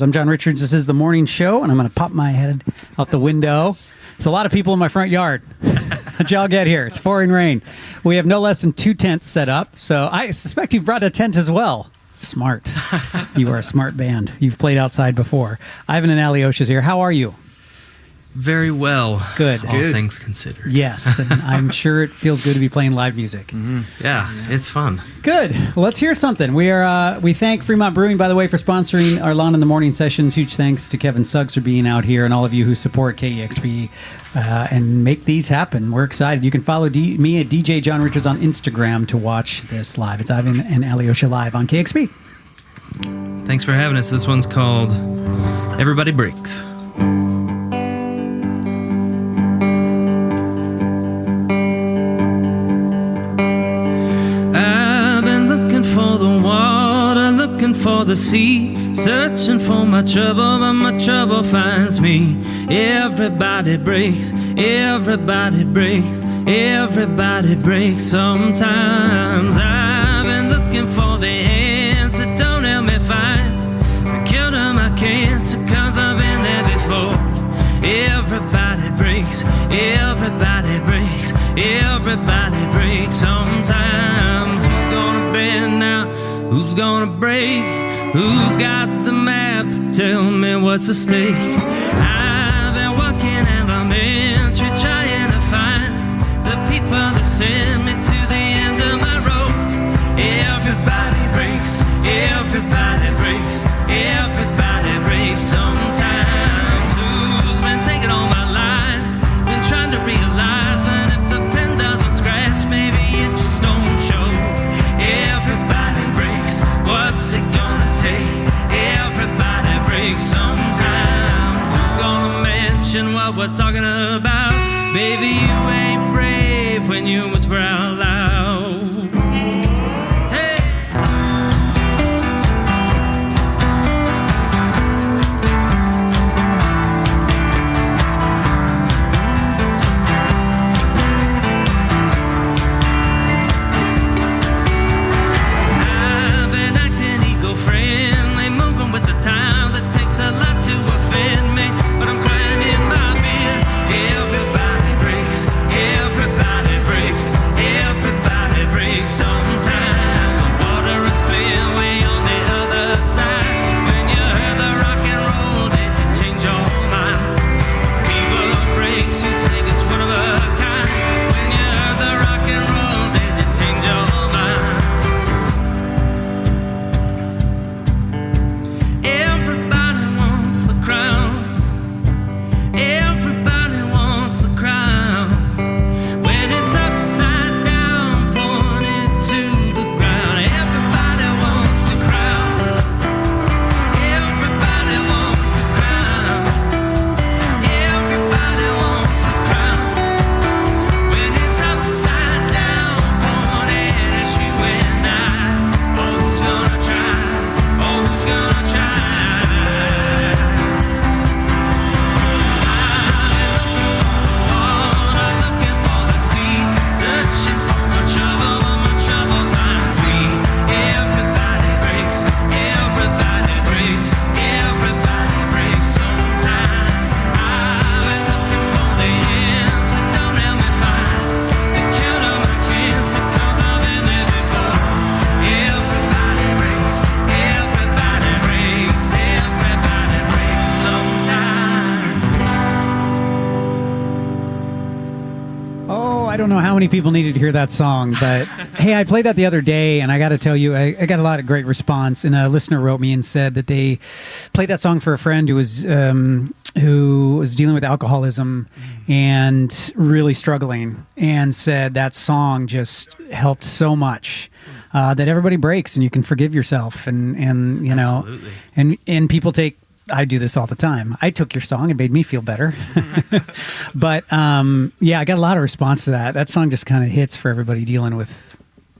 I'm John Richards. This is the morning show, and I'm going to pop my head out the window. There's a lot of people in my front yard. How'd y'all get here? It's pouring rain. We have no less than 2 tents set up, so I suspect you've brought a tent as well. Smart. You are a smart band. You've played outside before. Ivan and Alyosha's here. How are you? Very well. Good. All things considered. Yes, and I'm sure it feels good to be playing live music. Mm-hmm. Yeah, it's fun. Good. Well, let's hear something. We thank Fremont Brewing, by the way, for sponsoring our Lawn in the Morning sessions. Huge thanks to Kevin Suggs for being out here and all of you who support KEXP and make these happen. We're excited. You can follow me at DJ John Richards on Instagram to watch this live. It's Ivan and Alyosha live on KEXP. Thanks for having us. This one's called Everybody Breaks. For the sea, searching for my trouble, but my trouble finds me. Everybody breaks, everybody breaks, everybody breaks sometimes. I've been looking for the answer, don't help me find the cure to my cancer, cause I've been there before. Everybody breaks, everybody breaks, everybody breaks sometimes. Who's gonna bend now? Who's gonna break? Who's got the map to tell me what's at stake? I've been walking elementary trying to find the people that send me to the end of my road. Everybody breaks, everybody breaks, everybody breaks sometimes. Who's been taking all my lines? Been trying to realize that if the pen doesn't scratch, maybe it just don't show. Everybody breaks. What's it gonna take? Everybody breaks sometimes. Who's gonna mention what we're talking about? Baby, you ain't brave when you whisper out loud. Hey! Times it takes a lot to offend me, but I'm crying in my beer. Everybody breaks, everybody breaks, everybody breaks sometimes. The water is clear way on the other side. When you heard the rock and roll, did you change your mind? Fever breaks, you think it's one of a kind. When you heard the rock and roll, did you change your mind? Everybody wants the crown. Everybody wants the crown. When it's upside down, pointed to the ground. Everybody wants the crown. Everybody wants the crown. Everybody wants the crown. When it's upside down, pointed at you and I. Oh, who's gonna try? Oh, who's gonna try? I don't know how many people needed to hear that song, but hey, I played that the other day, and I got to tell you, I got a lot of great response. And a listener wrote me and said that they played that song for a friend who was dealing with alcoholism and really struggling, and said that song just helped so much. That everybody breaks, and you can forgive yourself, and you know, and people take. I do this all the time. I took your song. It made me feel better. But yeah, I got a lot of response to that. That song just kind of hits for everybody dealing with,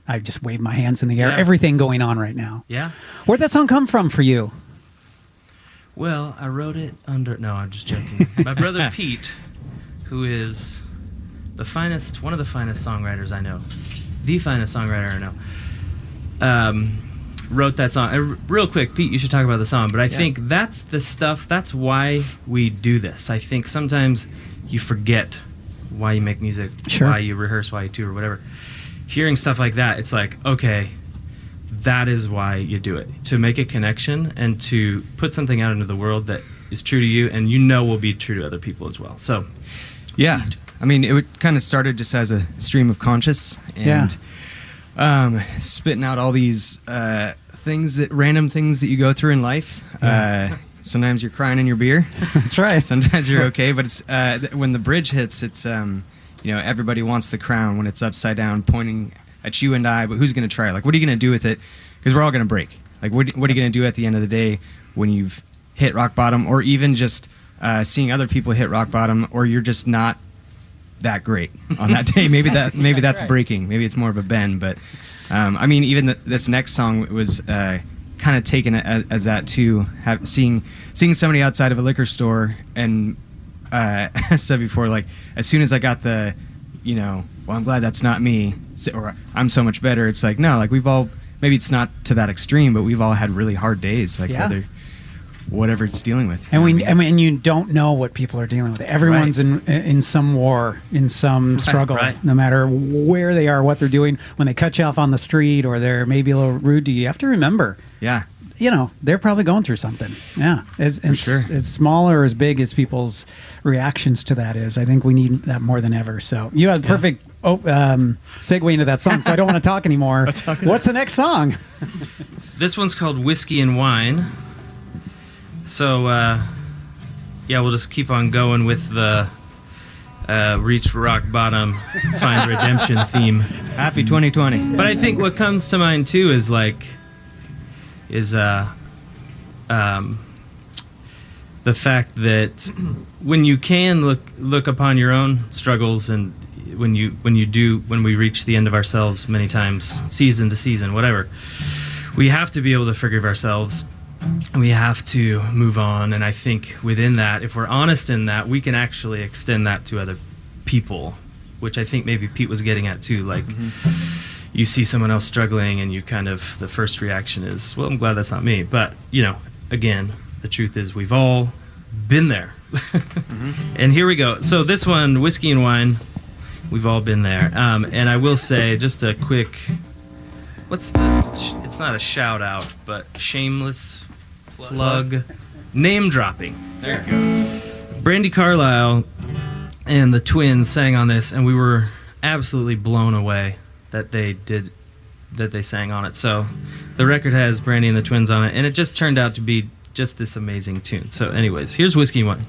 I just wave my hands in the air, everything going on right now. Yeah. Where'd that song come from for you? Well, I wrote it under, no, I'm just joking. My brother Pete, who is one of the finest songwriters I know, the finest songwriter I know, wrote that song. Real quick, Pete, you should talk about the song. But I think that's the stuff. That's why we do this. I think sometimes you forget why you make music, why you rehearse, why you tour, or whatever. Hearing stuff like that, it's like, okay, that is why you do it. To make a connection and to put something out into the world that is true to you and will be true to other people as well. So, yeah. I mean, it kind of started just as a stream of conscious and spitting out all these random things that you go through in life. Sometimes you're crying in your beer. That's right. Sometimes you're okay, but it's when the bridge hits, it's everybody wants the crown when it's upside down, pointing at you and I. But who's going to try? Like, what are you going to do with it? Because we're all going to break. Like, what are you going to do at the end of the day when you've hit rock bottom, or even just seeing other people hit rock bottom, or you're just not that great on that day? Maybe that's right. Breaking. Maybe it's more of a bend. But I mean, even this next song was kind of taken as that too. Seeing somebody outside of a liquor store, and I said before, like, as soon as I got the, well, I'm glad that's not me, or I'm so much better. It's like, no, like, we've all, maybe it's not to that extreme, but we've all had really hard days, like whatever it's dealing with. And you don't know what people are dealing with. Everyone's in some war, in some struggle, no matter where they are, what they're doing. When they cut you off on the street, or they're maybe a little rude to you, you have to remember. Yeah. They're probably going through something. Yeah. As small or as big as people's reactions to that is, I think we need that more than ever. So you had perfect segue into that song, so I don't want to talk anymore. What's the next song? This one's called Whiskey and Wine. So, we'll just keep on going with the reach rock bottom, find redemption theme. Happy 2020. But I think what comes to mind too is the fact that when you can look upon your own struggles, and when we reach the end of ourselves many times, season to season, whatever, we have to be able to forgive ourselves. We have to move on, and I think within that, if we're honest in that, we can actually extend that to other people, which I think maybe Pete was getting at too. Like, you see someone else struggling, and you kind of, the first reaction is, well, I'm glad that's not me. But, again, the truth is we've all been there. And here we go. So this one, Whiskey and Wine, we've all been there. And I will say, just a quick, it's not a shout out, but shameless plug, name dropping. There you go. Brandy Carlisle and the Twins sang on this, and we were absolutely blown away that they sang on it. So the record has Brandy and the Twins on it, and it just turned out to be just this amazing tune. So anyways, here's Whiskey and Wine.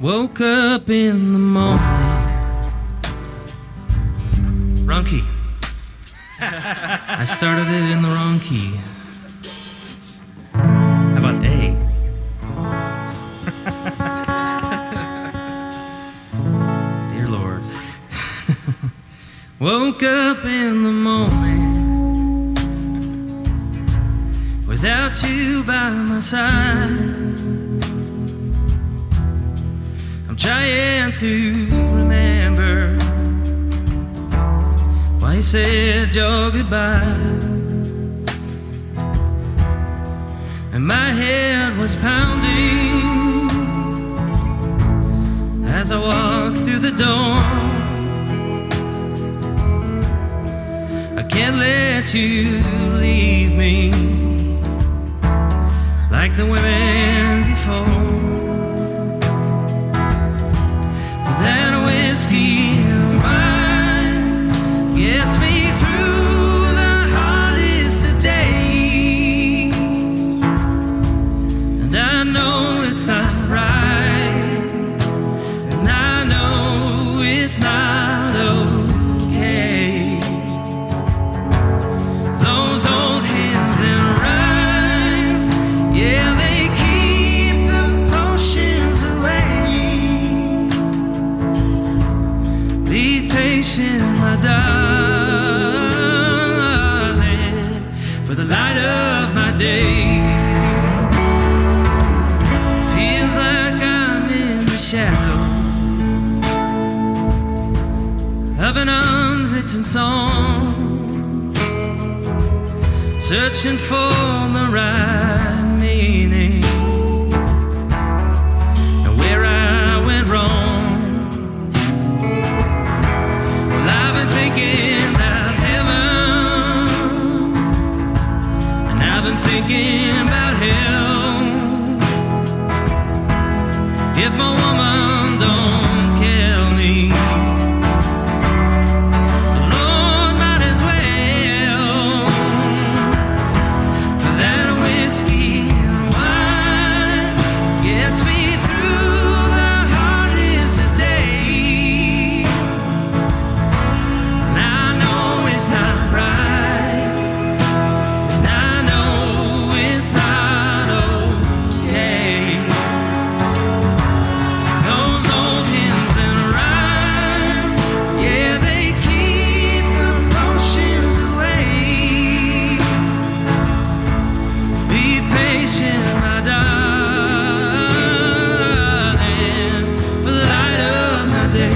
Woke up in the morning. Wrong key. I started it in the wrong key. How about A? Dear Lord. Woke up in the morning without you by my side. I'm trying to remember why you said your goodbye. And my head was pounding as I walked through the door. I can't let you leave me like the women before. But that whiskey and wine gets me through the hardest of days, and I know it's not right, and I know it's not okay. Those old hymns and rhymes, yeah, they keep the potions away. Be patient, my darling, for the light of my day. Feels like I'm in the shadow of an unreal unwritten song, searching for the right meaning and where I went wrong. Well, I've been thinking about heaven, and I've been thinking about hell. If my woman don't kill me, the Lord might as well. That whiskey and wine gets me through the hardest of days. And I know it's not right, and I know it's not okay. Those old hymns and rhymes, yeah, they keep the potions away. Be patient, my darling, for the light of my day.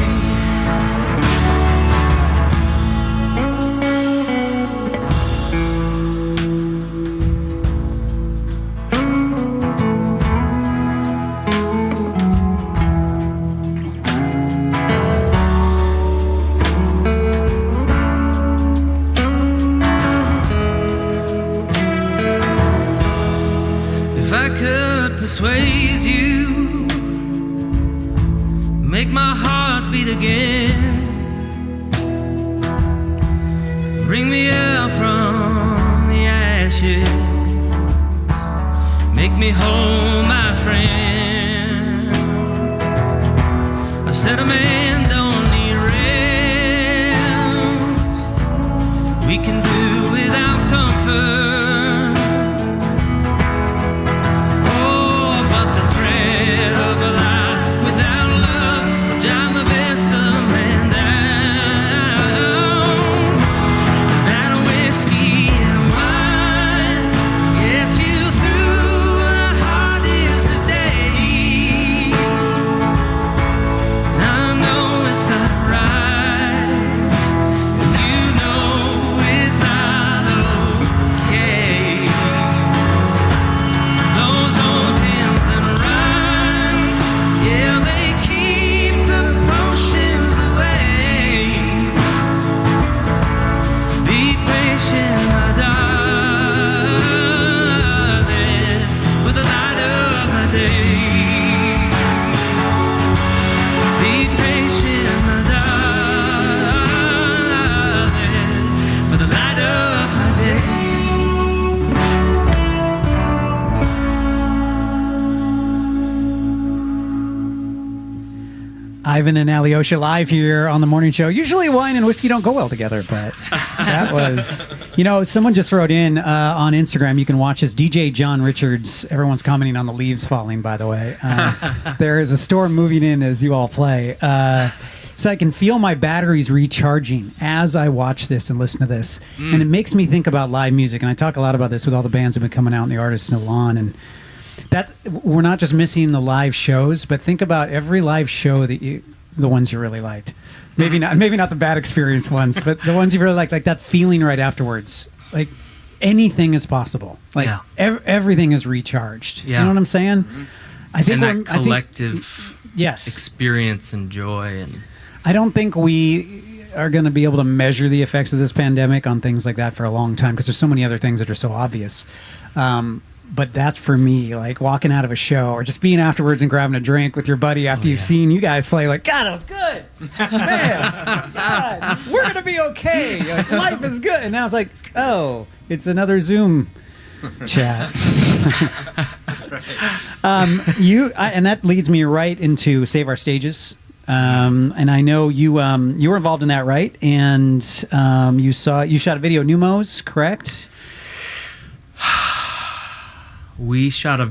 If I could persuade you, make my heart beat again, bring me up from the ashes, make me whole, my friend. I said a man don't need rest, we can do without comfort. Ivan and Alyosha live here on the morning show. Usually wine and whiskey don't go well together, but that was, someone just wrote in on Instagram. You can watch this. DJ John Richards. Everyone's commenting on the leaves falling, by the way. There is a storm moving in as you all play. So I can feel my batteries recharging as I watch this and listen to this. And it makes me think about live music. And I talk a lot about this with all the bands that have been coming out and the artists still on. And that we're not just missing the live shows, but think about every live show that the ones you really liked. Maybe not the bad experience ones, but the ones you really liked, like that feeling right afterwards. Like anything is possible. Like everything is recharged. Do you know what I'm saying? I think and that collective experience and joy. And I don't think we are going to be able to measure the effects of this pandemic on things like that for a long time because there's so many other things that are so obvious. But that's for me, like walking out of a show or just being afterwards and grabbing a drink with your buddy after you've seen you guys play. Like, God, it was good. Man, God, we're going to be okay. Like, life is good. And now it's like, oh, it's another Zoom chat. And that leads me right into Save Our Stages. And I know you were involved in that, right? And you shot a video, Numos, correct? We shot a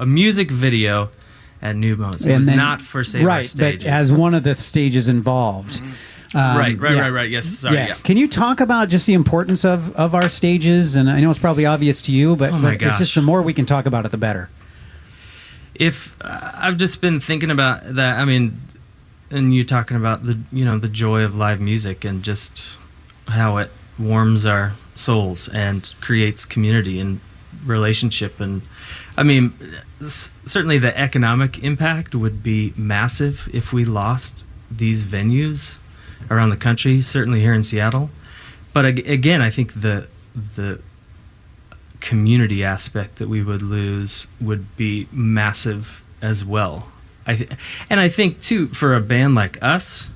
music video at Numos. It was not for Save Our Stages. But as one of the stages involved. Right. Yes, sorry. Yeah. Can you talk about just the importance of our stages? And I know it's probably obvious to you, but it's just the more we can talk about it, the better. I've just been thinking about that. I mean, and you're talking about the joy of live music and just how it warms our souls and creates community and relationship. And I mean, certainly the economic impact would be massive if we lost these venues around the country, certainly here in Seattle. But again, I think the community aspect that we would lose would be massive as well. And I think too, for a band like us,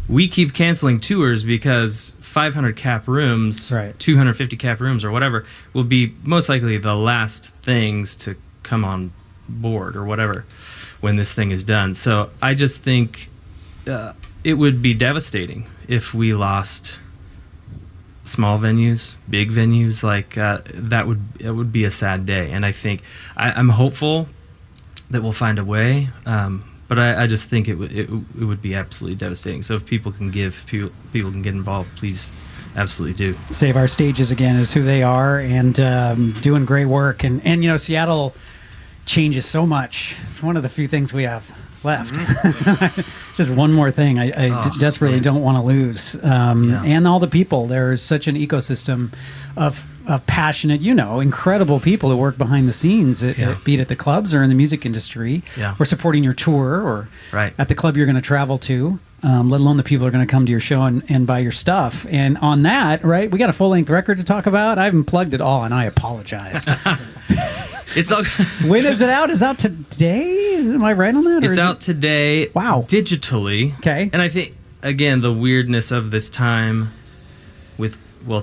we keep canceling tours because 500 cap rooms, right, 250 cap rooms or whatever will be most likely the last things to come on board or whatever when this thing is done. So I just think it would be devastating if we lost small venues, big venues, like it would be a sad day. And I think I'm hopeful that we'll find a way, but I just think it would be absolutely devastating. So if people can give, people can get involved, please, absolutely do. Save Our Stages again is who they are, and doing great work. And you know, Seattle changes so much. It's one of the few things we have left. Just one more thing I desperately don't want to lose. And all the people. There's such an ecosystem of passionate, incredible people who work behind the scenes, be it at the clubs or in the music industry, or supporting your tour, or at the club you're going to travel to, let alone the people who are going to come to your show and buy your stuff. And on that, we got a full-length record to talk about. I haven't plugged it all, and I apologize. It's all. When is it out? Is it out today? Am I right on that? It's out today. Wow. Digitally. Okay. And I think, again, the weirdness of this time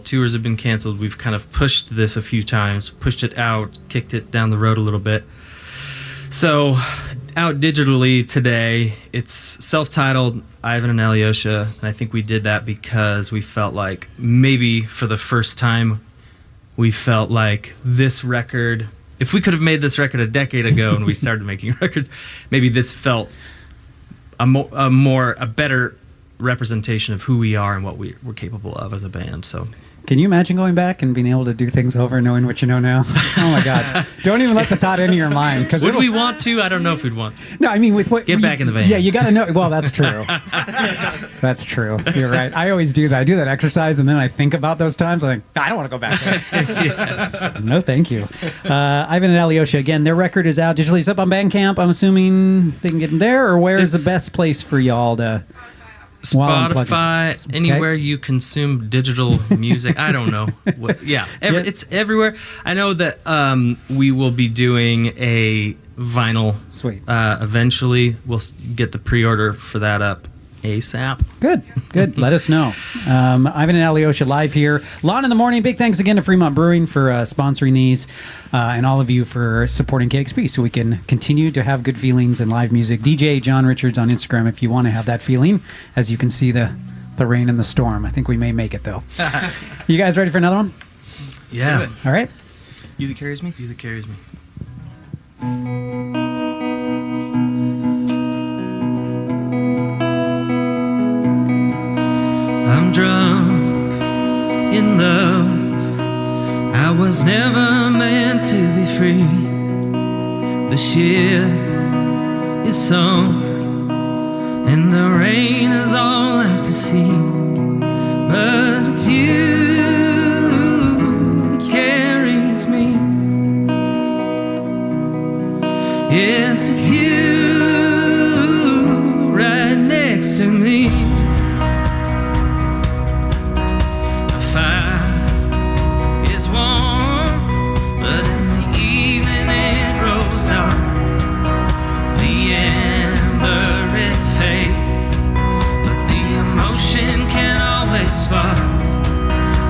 tours have been canceled. We've kind of pushed this a few times, pushed it out, kicked it down the road a little bit. So out digitally today, it's self-titled Ivan and Alyosha. And I think we did that because we felt like maybe for the first time, we felt like this record, if we could have made this record a decade ago and we started making records, maybe this felt a better representation of who we are and what we're capable of as a band. So can you imagine going back and being able to do things over, knowing what you know now? Oh my God! Don't even let the thought into your mind. Because would we want to? I don't know if we'd want to. No, I mean, with what get back in the van. Yeah, you got to know. Well, that's true. That's true. You're right. I always do that. I do that exercise, and then I think about those times. I'm like, I don't want to go back there. No, thank you. Ivan and Alyosha again. Their record is out digitally. It's up on Bandcamp. I'm assuming they can get them there. Or where's the best place for y'all to? Spotify, anywhere you consume digital music. I don't know. It's everywhere. I know that we will be doing a vinyl. Sweet. Eventually, we'll get the pre-order for that up ASAP. Good. Let us know. Ivan and Alyosha live here. Lawn in the Morning. Big thanks again to Fremont Brewing for sponsoring these, and all of you for supporting KEXP so we can continue to have good feelings in live music. DJ John Richards on Instagram if you want to have that feeling. As you can see the rain and the storm. I think we may make it though. You guys ready for another one? Yeah. All right. You that carries me? You that carries me. I'm drunk in love. I was never meant to be free. The ship is sunk, and the rain is all I can see. But it's you that carries me. Yes, it's you right next to me.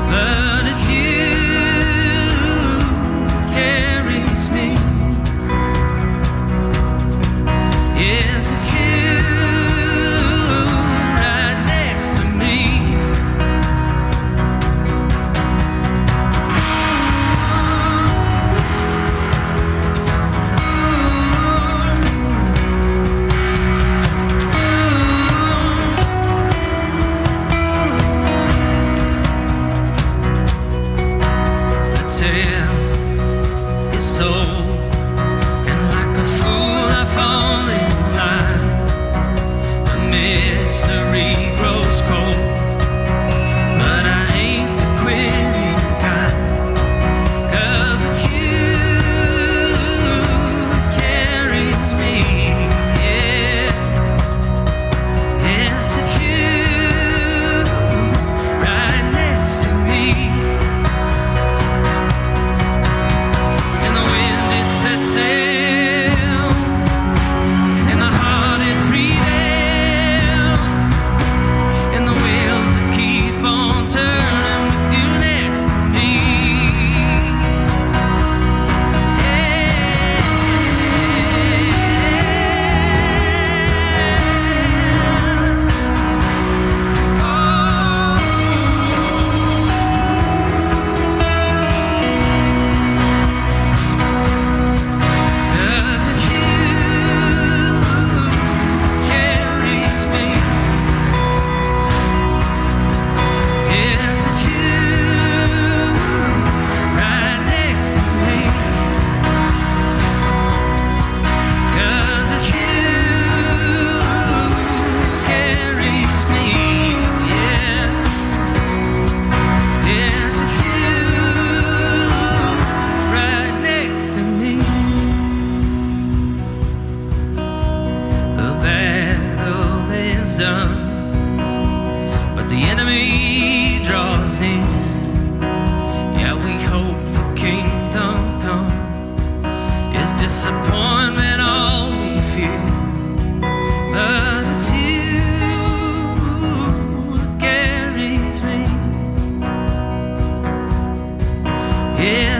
But it's you carries me.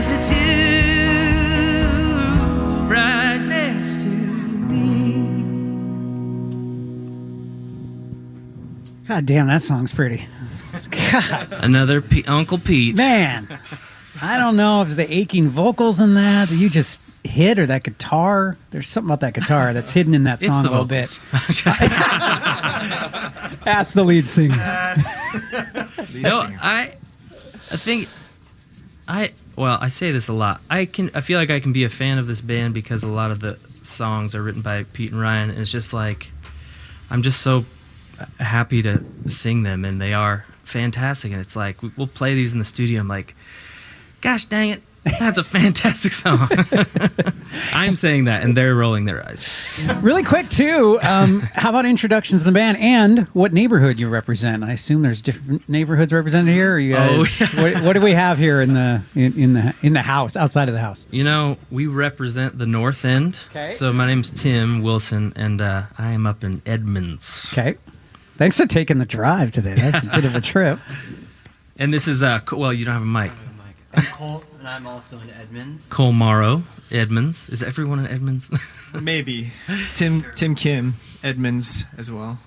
'cause it's you right next to me. God damn, that song's pretty. God, Another Uncle Pete. man. I don't know if it's the aching vocals in that you just hit or that guitar. There's something about that guitar that's hidden in that It's song the a little vocals. bit. Ask the lead singer. No, I think I say this a lot. I feel like I can be a fan of this band because a lot of the songs are written by Pete and Ryan, and it's just like I'm just so happy to sing them, and they are fantastic. And it's like we'll play these in the studio. I'm like, gosh dang it, that's a fantastic song. I'm saying that, and they're rolling their eyes. Really quick, too, how about introductions to the band and what neighborhood you represent? I assume there's different neighborhoods represented here. Or you guys, what do we have here in the house, outside of the house? You know, we represent the North End. Okay. So my name's Tim Wilson, and I am up in Edmonds. Okay. Thanks for taking the drive today. That's a bit of a trip. And this is, well, you don't have a mic. I'm Cole, and I'm also in Edmonds. Cole Morrow, Edmonds. Is everyone in Edmonds? Maybe. Tim Kim, Edmonds as well.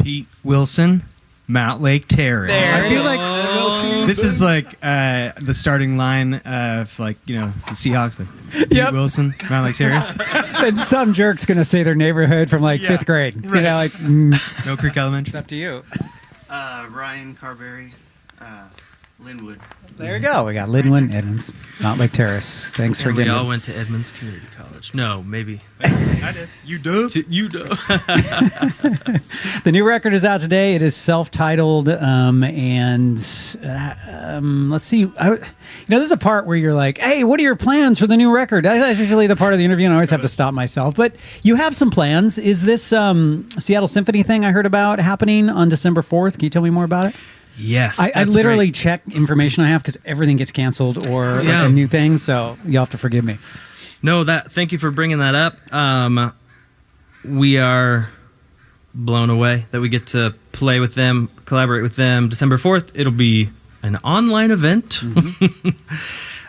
Pete Wilson, Mount Lake Terrace. There I feel you like this is like the starting line of like, you know, the Seahawks. Like, Pete Yep. Wilson, Mount Lake Terrace. And some jerk's going to say their neighborhood from like Yeah, fifth grade. right. You know, like, Mill Creek Elementary. it's up to you. Ryan Carberry, Linwood. There you go. We got Linwood, Edmonds, Mount Lake Terrace. Thanks for And we getting all went to Edmonds Community College. No, maybe. I did. You do? You know. The new record is out today. It is self-titled, and let's see. This is a part where you're like, "Hey, what are your plans for the new record?" That's usually the part of the interview, and I always have to stop myself. But you have some plans. Is this Seattle Symphony thing I heard about happening on December 4th? Can you tell me more about it? Yes. I that's literally great. check information I have because everything gets canceled or like Yeah. a new thing, so you'll have to forgive me. No, thank you for bringing that up. We are blown away that we get to play with them, collaborate with them. December 4th, it'll be an online event.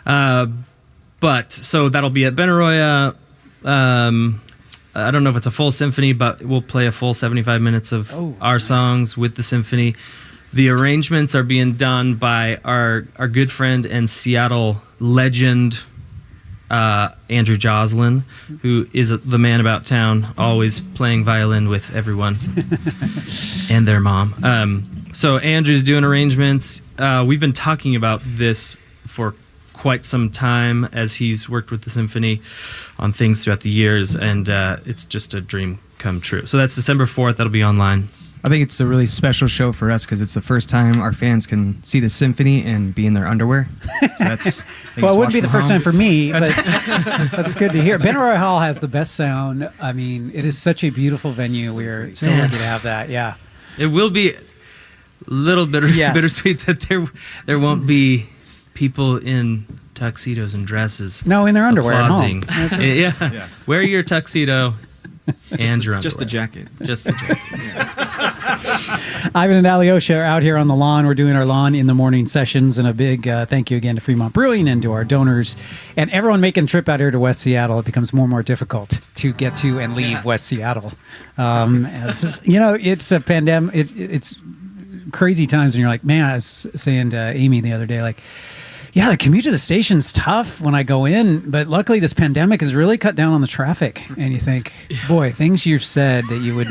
But so that'll be at Benaroya. I don't know if it's a full symphony, but we'll play a full 75 minutes of our songs with the symphony. The arrangements are being done by our good friend and Seattle legend, Andrew Joslin, who is the man about town, always playing violin with everyone and their mom. So Andrew's doing arrangements. We've been talking about this for quite some time as he's worked with the symphony on things throughout the years, and it's just a dream come true. So that's December 4th. That'll be online. I think it's a really special show for us because it's the first time our fans can see the symphony and be in their underwear. So that's, Well, it wouldn't be the first time for me, but that's good to hear. Benaroya Hall has the best sound. I mean, it is such a beautiful venue. We're so lucky to have that. Yeah. It will be a little bittersweet that there won't be people in tuxedos and dresses. No, in their underwear applauding. at home. Yeah. Wear your tuxedo and your underwear. Just the jacket. Just the jacket. Ivan and Alyosha are out here on the lawn. We're doing our lawn in the morning sessions, and a big thank you again to Fremont Brewing and to our donors and everyone making the trip out here to West Seattle. It becomes more and more difficult to get to and leave West Seattle. As you know, it's a pandemic. It's crazy times when you're like, man. I was saying to Amy the other day, like, yeah, the commute to the station's tough when I go in, but luckily this pandemic has really cut down on the traffic. And you think, boy, things you've said that you would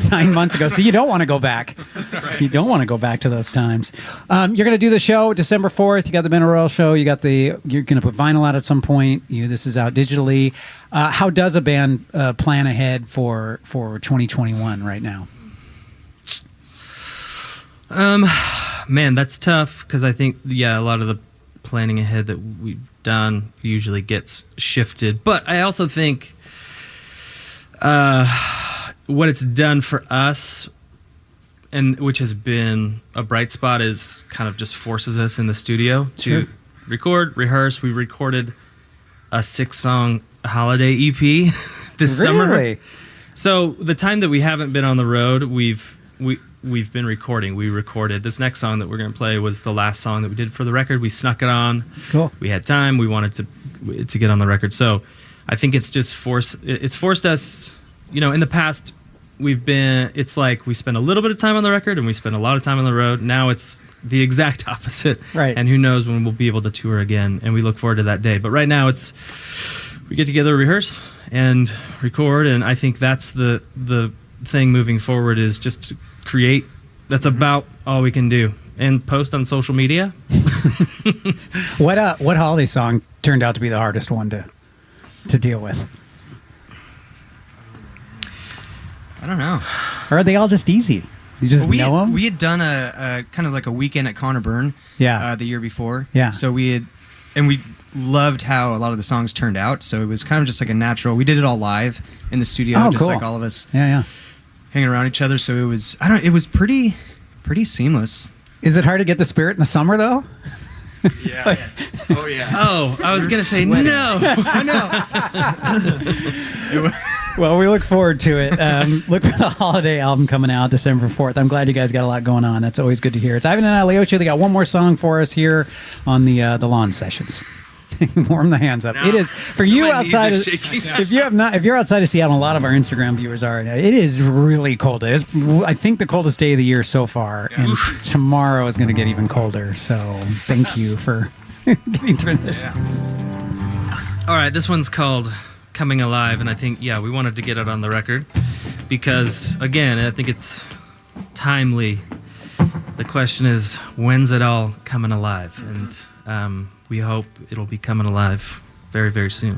9 months ago. So you don't want to go back. Right. You don't want to go back to those times. You're going to do the show December 4th. You got the Benaroya show. You're going to put vinyl out at some point. This is out digitally. How does a band plan ahead for 2021 right now? Man, that's tough because I think, a lot of the planning ahead that we've done usually gets shifted. But I also think what it's done for us, and which has been a bright spot, is kind of just forces us in the studio to record, rehearse. We recorded a 6-song holiday EP this summer. Really? So the time that we haven't been on the road, we've been recording. We recorded this next song that we're going to play was the last song that we did for the record. We snuck it on. Cool. We had time. We wanted to get on the record. So I think it's just forced us, in the past it's like we spend a little bit of time on the record and we spend a lot of time on the road. Now it's the exact opposite. Right. And who knows when we'll be able to tour again, and we look forward to that day. But right now we get together, rehearse and record, and I think that's the thing moving forward is just to create. That's about all we can do, and post on social media. What holiday song turned out to be the hardest one to deal with? I don't know. Or are they all just easy? You just know them? We had done a kind of like a weekend at Connor Byrne the year before. Yeah. So we loved how a lot of the songs turned out. So it was kind of just like a natural. We did it all live in the studio, Oh, just cool. like all of us Yeah. hanging around each other. So it was pretty seamless. Is it hard to get the spirit in the summer, though? Yeah. Yes. Oh yeah. Oh, I was going to say sweating. no. Well, we look forward to it. Look for the holiday album coming out December 4th. I'm glad you guys got a lot going on. That's always good to hear. It's Ivan and Alyosha. They got one more song for us here on the lawn sessions. Warm the hands up. No. It is for you My knees outside. are Of, shaking. if you're outside of Seattle, a lot of our Instagram viewers are. It is really cold. It's, I think, the coldest day of the year so far, and tomorrow is going to get even colder. So thank you for getting through this. All right, this one's called Coming Alive, and I think, we wanted to get it on the record because, again, I think it's timely. The question is, when's it all coming alive? And we hope it'll be coming alive very, very soon.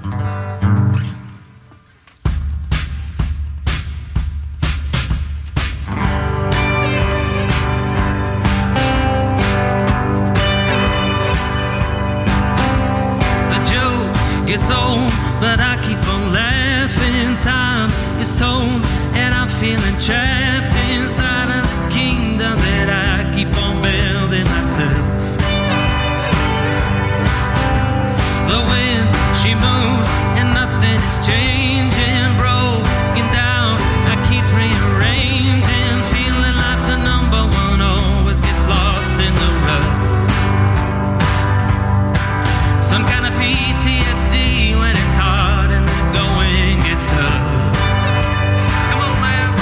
Gets old, but I keep on laughing. Time is told, and I'm feeling trapped inside of the kingdoms that I keep on building myself. The wind, she moves, and nothing is changing. Broken down, I keep rearranging. Feeling like the number one always gets lost in the rough. Some kind of PTSD when it's hard and the going gets tough. Come on, man.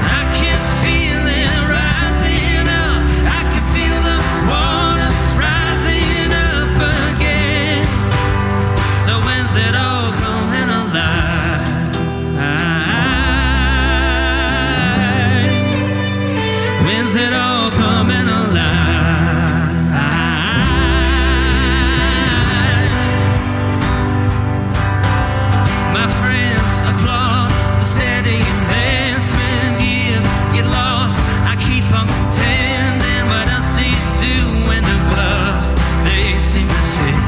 I can feel it rising up. I can feel the water rising up again. So when's it all coming alive? When's it all coming alive? My friends applaud the steady investment. Years get lost. I keep on contending. What else do you do when the gloves they seem to fit?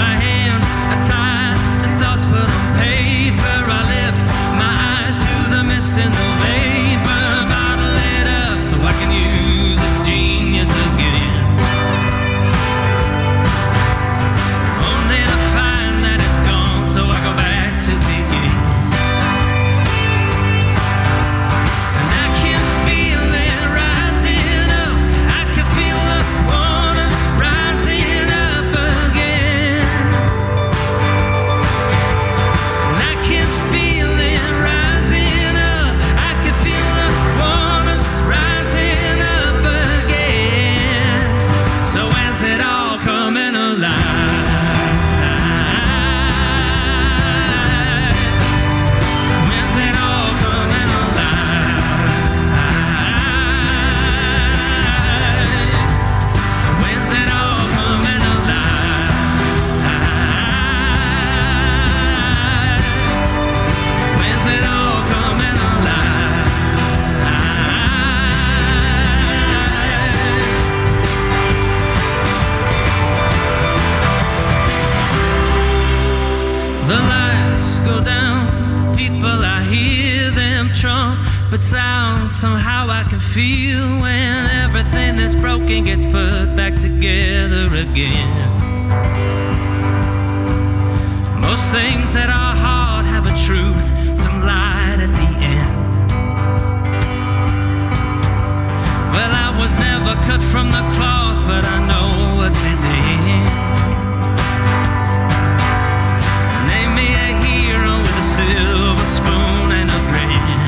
My hands are tied and thoughts put on paper. I lift my eyes to the mist and the vapor. Bottle it up so I can use its genius again. Only to find that it's gone, so I go back to begin. And I can feel it rising up. I can feel the water rising up again. And I can feel it rising up. I can feel the water rising up again. So when's it all coming alive? When's it all coming alive? When's it all coming alive? When's it all coming alive? The lights go down, people, I hear them trumpet sound. Somehow I can feel when everything that's broken gets put back together again. Most things that are hard have a truth, some light at the cut from the cloth, but I know what's within. Name me a hero with a silver spoon and a grin.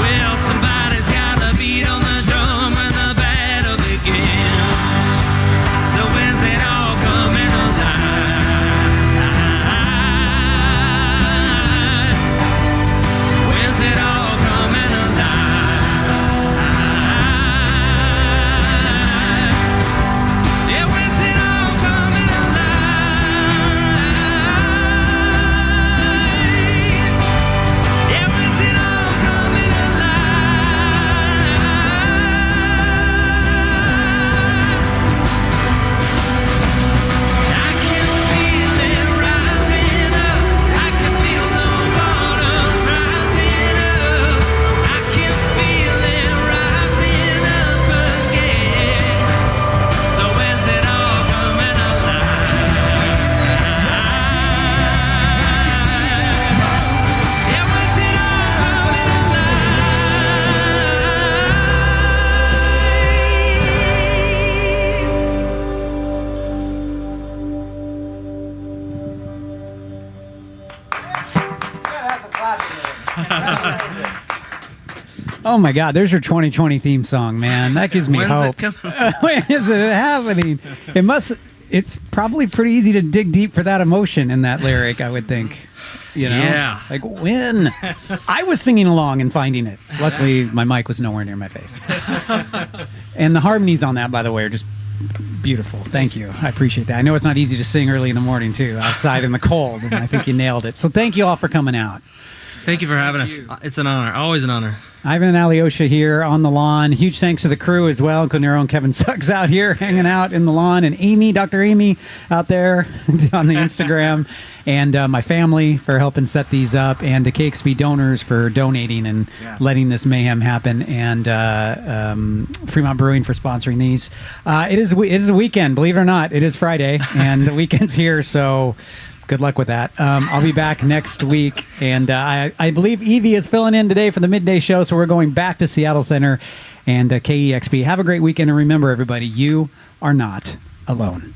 Well, somebody's gotta beat on the drum when the battle begins. So when's it all coming alive? When's it all coming alive? Yeah, when's it all coming alive? Yeah, when's it all coming alive? I can feel it rising up. I can feel the waters rising up. I can feel it rising up again. So when's it all coming alive? Yeah, when's it all coming Oh my God, there's your 2020 theme song, man. That gives me When's hope. it coming? When is it happening? It's probably pretty easy to dig deep for that emotion in that lyric, I would think. You know? Yeah. Like when? I was singing along and finding it. Luckily, my mic was nowhere near my face. And the harmonies on that, by the way, are just beautiful. Thank you. I appreciate that. I know it's not easy to sing early in the morning, too, outside in the cold, and I think you nailed it. So thank you all for coming out. Thank you for having us. It's an honor. Always an honor. Ivan Alyosha here on the lawn. Huge thanks to the crew as well, including our own Kevin Suggs out here hanging out in the lawn, and Amy, Dr. Amy, out there on the Instagram, and my family for helping set these up, and to KEXP donors for donating and letting this mayhem happen, and Fremont Brewing for sponsoring these. It is a weekend, believe it or not. It is Friday, and the weekend's here, so good luck with that. I'll be back next week, and I believe Evie is filling in today for the midday show, so we're going back to Seattle Center and KEXP. Have a great weekend, and remember, everybody, you are not alone.